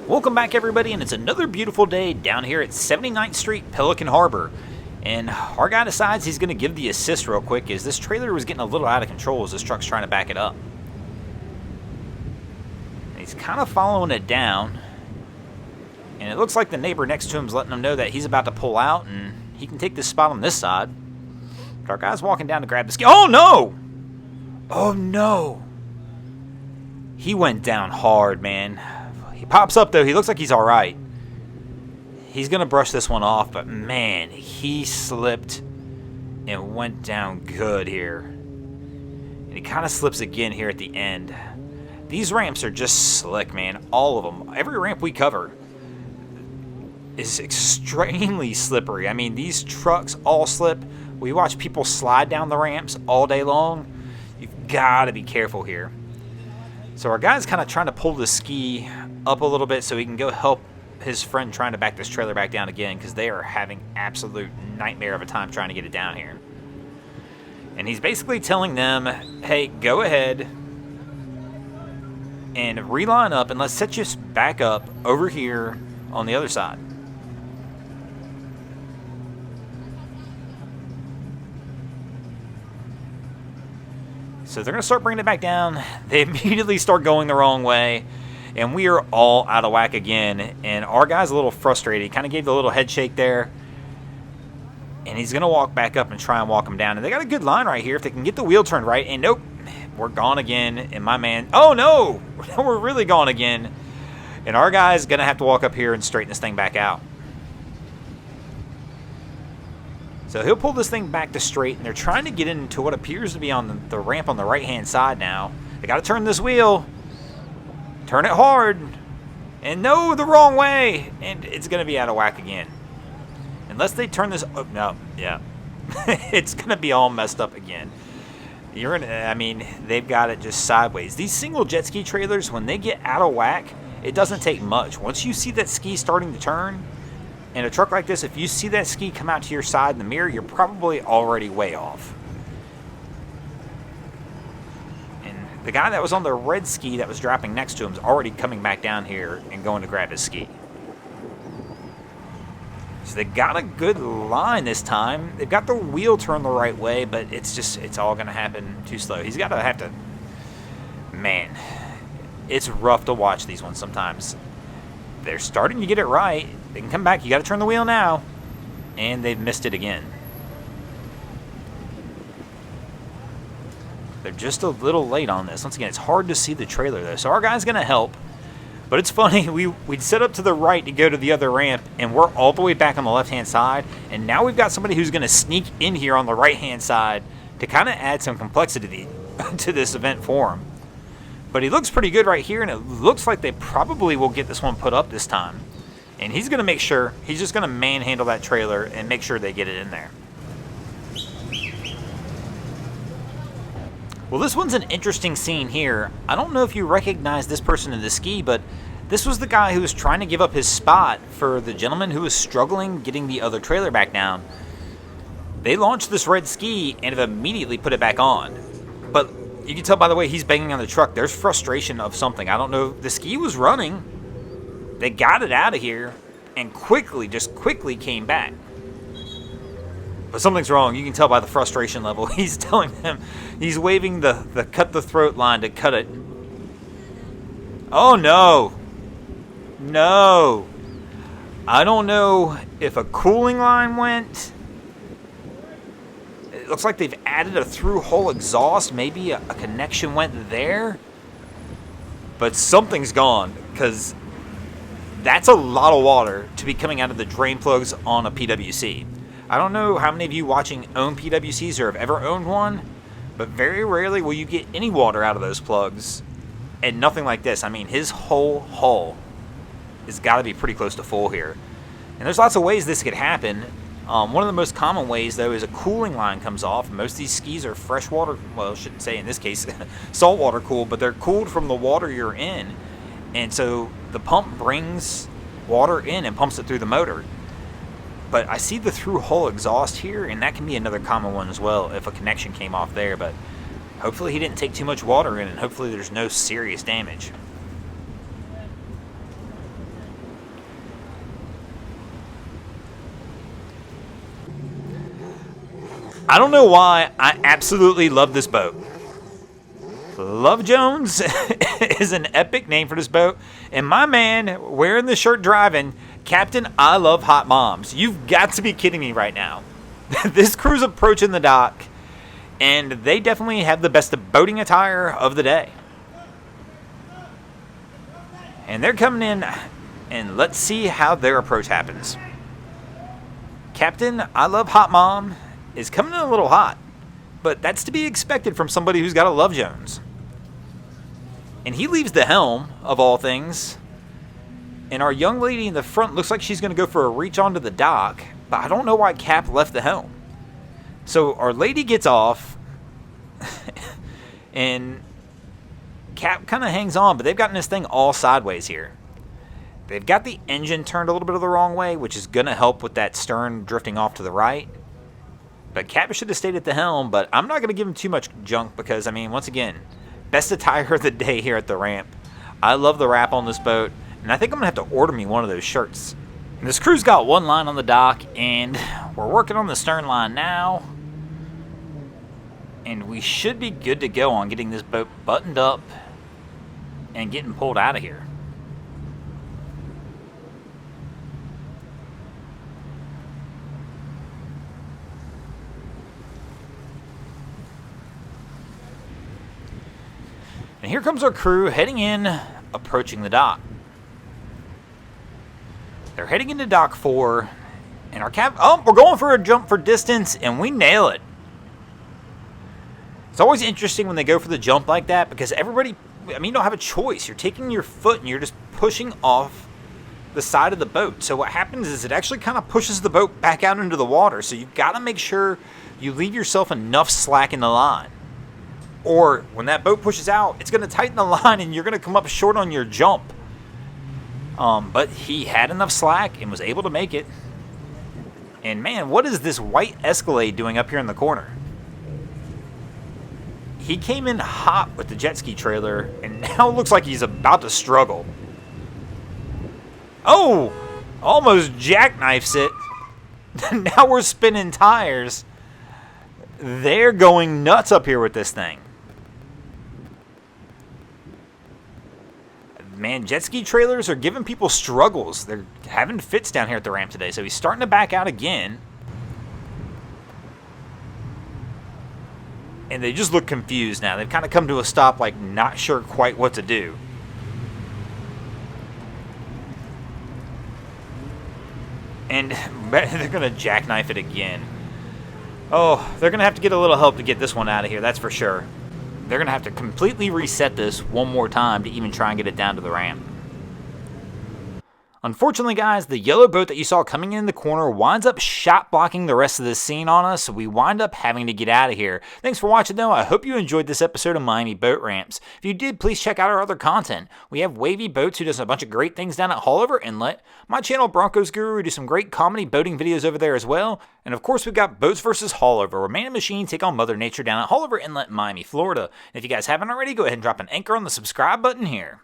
Welcome back, everybody, and it's another beautiful day down here at 79th Street, Pelican Harbor. And our guy decides he's going to give the assist real quick as this trailer was getting a little out of control as this truck's trying to back it up. And he's kind of following it down. And it looks like the neighbor next to him is letting him know that he's about to pull out and he can take this spot on this side. But our guy's walking down to grab the ski. Oh, no! Oh, no! He went down hard, man. He pops up, though. He looks like he's all right. He's going to brush this one off, but, man, he slipped and went down good here. And he kind of slips again here at the end. These ramps are just slick, man. All of them. Every ramp we cover is extremely slippery. I mean, these trucks all slip. We watch people slide down the ramps all day long. You've got to be careful here. So our guy's kind of trying to pull the ski up a little bit so he can go help his friend trying to back this trailer back down again, because they are having absolute nightmare of a time trying to get it down here. And he's basically telling them, hey, go ahead and reline up and let's set you back up over here on the other side. So they're going to start bringing it back down. They immediately start going the wrong way. And we are all out of whack again. And our guy's a little frustrated. He kind of gave the little head shake there. And he's going to walk back up and try and walk him down. And they got a good line right here if they can get the wheel turned right. And nope, we're gone again. And my man, oh no, we're really gone again. And our guy's going to have to walk up here and straighten this thing back out. So he'll pull this thing back to straight, and they're trying to get into what appears to be on the ramp on the right-hand side now. They got to turn this wheel. Turn it hard. And no, the wrong way. And it's going to be out of whack again. Unless they turn this... Oh, no, yeah. It's going to be all messed up again. I mean, they've got it just sideways. These single jet ski trailers, when they get out of whack, it doesn't take much. Once you see that ski starting to turn... In a truck like this, if you see that ski come out to your side in the mirror, you're probably already way off. And the guy that was on the red ski that was dropping next to him is already coming back down here and going to grab his ski. So they got a good line this time. They've got the wheel turned the right way, but it's all going to happen too slow. He's got to have to... Man, it's rough to watch these ones sometimes. They're starting to get it right. They can come back. You got to turn the wheel now. And they've missed it again. They're just a little late on this. Once again, it's hard to see the trailer, though. So our guy's going to help. But it's funny. We'd set up to the right to go to the other ramp, and we're all the way back on the left-hand side. And now we've got somebody who's going to sneak in here on the right-hand side to kind of add some complexity to this event for him. But he looks pretty good right here, and it looks like they probably will get this one put up this time. And he's going to make sure, he's just going to manhandle that trailer and make sure they get it in there. Well, this one's an interesting scene here. I don't know if you recognize this person in the ski, but this was the guy who was trying to give up his spot for the gentleman who was struggling getting the other trailer back down. They launched this red ski and have immediately put it back on. But you can tell by the way he's banging on the truck, there's frustration of something. I don't know. The ski was running. They got it out of here and just quickly came back. But something's wrong. You can tell by the frustration level. He's telling them, he's waving the cut the throat line to cut it. Oh, no. No. I don't know if a cooling line went. It looks like they've added a through-hole exhaust. Maybe a connection went there. But something's gone, because that's a lot of water to be coming out of the drain plugs on a PWC. I don't know how many of you watching own PWCs or have ever owned one, but very rarely will you get any water out of those plugs, and nothing like this. I mean, his whole hull has got to be pretty close to full here. And there's lots of ways this could happen. One of the most common ways, though, is a cooling line comes off. Most of these skis are freshwater, well, I shouldn't say in this case saltwater cooled, but they're cooled from the water you're in. And so the pump brings water in and pumps it through the motor. But I see the through-hole exhaust here, and that can be another common one as well if a connection came off there. But hopefully he didn't take too much water in, and hopefully there's no serious damage. I don't know why, I absolutely love this boat. Love Jones is an epic name for this boat. And my man, wearing the shirt driving, Captain I Love Hot Moms. You've got to be kidding me right now. This crew's approaching the dock, and they definitely have the best boating attire of the day. And they're coming in, and let's see how their approach happens. Captain I Love Hot Mom is coming in a little hot, but that's to be expected from somebody who's got a Love Jones. And he leaves the helm, of all things. And our young lady in the front looks like she's going to go for a reach onto the dock, but I don't know why Cap left the helm. So our lady gets off, and Cap kind of hangs on, but they've gotten this thing all sideways here. They've got the engine turned a little bit of the wrong way, which is going to help with that stern drifting off to the right. But Cap should have stayed at the helm, but I'm not going to give him too much junk because, I mean, once again, best attire of the day here at the ramp. I love the wrap on this boat, and I think I'm going to have to order me one of those shirts. And this crew's got one line on the dock, and we're working on the stern line now. And we should be good to go on getting this boat buttoned up and getting pulled out of here. And here comes our crew heading in, approaching the dock. They're heading into dock 4, and our cap. Oh, we're going for a jump for distance, and we nail it. It's always interesting when they go for the jump like that because everybody, I mean, you don't have a choice. You're taking your foot and you're just pushing off the side of the boat. So what happens is it actually kind of pushes the boat back out into the water. So you've got to make sure you leave yourself enough slack in the line. Or when that boat pushes out, it's going to tighten the line and you're going to come up short on your jump. But he had enough slack and was able to make it. And man, what is this white Escalade doing up here in the corner? He came in hot with the jet ski trailer, and now it looks like he's about to struggle. Oh! Almost jackknifes it. Now we're spinning tires. They're going nuts up here with this thing. Man, jet ski trailers are giving people struggles. They're having fits down here at the ramp today, so he's starting to back out again. And they just look confused now. They've kind of come to a stop, like not sure quite what to do. And they're going to jackknife it again. Oh, they're going to have to get a little help to get this one out of here, that's for sure. They're going to have to completely reset this one more time to even try and get it down to the ramp. Unfortunately, guys, the yellow boat that you saw coming in the corner winds up shot blocking the rest of the scene on us, so we wind up having to get out of here. Thanks for watching, though. I hope you enjoyed this episode of Miami Boat Ramps. If you did, please check out our other content. We have Wavy Boats, who does a bunch of great things down at Haulover Inlet. My channel, Broncos Guru, who do some great comedy boating videos over there as well. And of course, we've got Boats vs. Haulover, where man and machine take on Mother Nature down at Haulover Inlet, Miami, Florida. And if you guys haven't already, go ahead and drop an anchor on the subscribe button here.